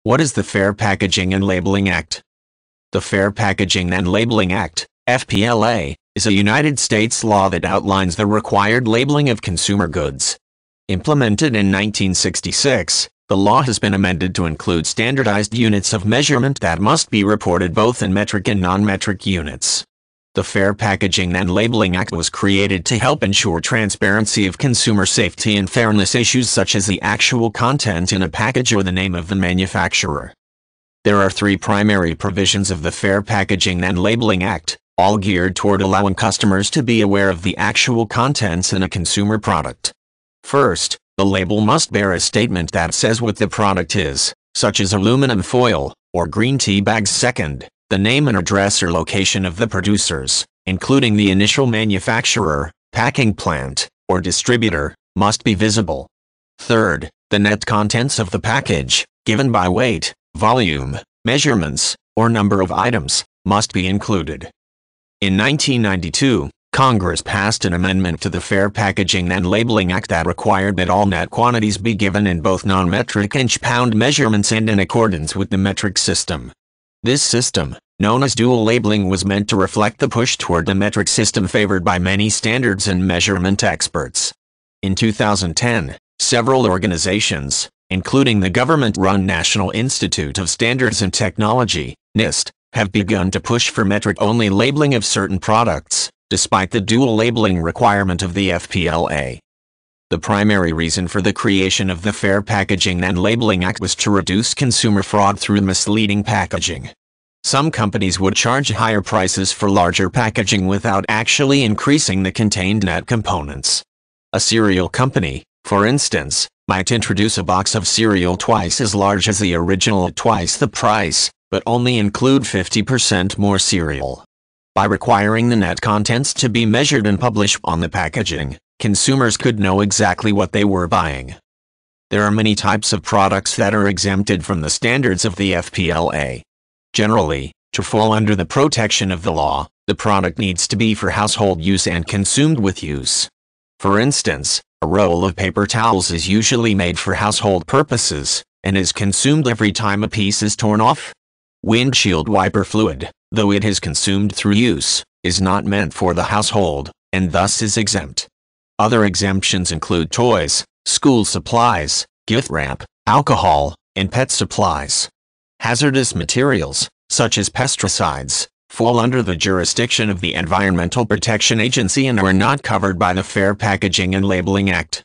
What is the Fair Packaging and Labeling Act? The Fair Packaging and Labeling Act, FPLA, is a United States law that outlines the required labeling of consumer goods. Implemented in 1966, the law has been amended to include standardized units of measurement that must be reported both in metric and non-metric units. The Fair Packaging and Labeling Act was created to help ensure transparency of consumer safety and fairness issues such as the actual content in a package or the name of the manufacturer. There are three primary provisions of the Fair Packaging and Labeling Act, all geared toward allowing customers to be aware of the actual contents in a consumer product. First, the label must bear a statement that says what the product is, such as aluminum foil or green tea bags. Second, the name and address or location of the producers, including the initial manufacturer, packing plant, or distributor, must be visible. Third, the net contents of the package, given by weight, volume, measurements, or number of items, must be included. In 1992, Congress passed an amendment to the Fair Packaging and Labeling Act that required that all net quantities be given in both non-metric inch-pound measurements and in accordance with the metric system. This system, known as dual labeling, was meant to reflect the push toward the metric system favored by many standards and measurement experts. In 2010, several organizations, including the government-run National Institute of Standards and Technology, NIST, have begun to push for metric-only labeling of certain products, despite the dual labeling requirement of the FPLA. The primary reason for the creation of the Fair Packaging and Labeling Act was to reduce consumer fraud through misleading packaging. Some companies would charge higher prices for larger packaging without actually increasing the contained net components. A cereal company, for instance, might introduce a box of cereal twice as large as the original at twice the price, but only include 50% more cereal. By requiring the net contents to be measured and published on the packaging, consumers could know exactly what they were buying. There are many types of products that are exempted from the standards of the FPLA. Generally, to fall under the protection of the law, the product needs to be for household use and consumed with use. For instance, a roll of paper towels is usually made for household purposes, and is consumed every time a piece is torn off. Windshield wiper fluid, though it is consumed through use, is not meant for the household, and thus is exempt. Other exemptions include toys, school supplies, gift wrap, alcohol, and pet supplies. Hazardous materials, such as pesticides, fall under the jurisdiction of the Environmental Protection Agency and are not covered by the Fair Packaging and Labeling Act.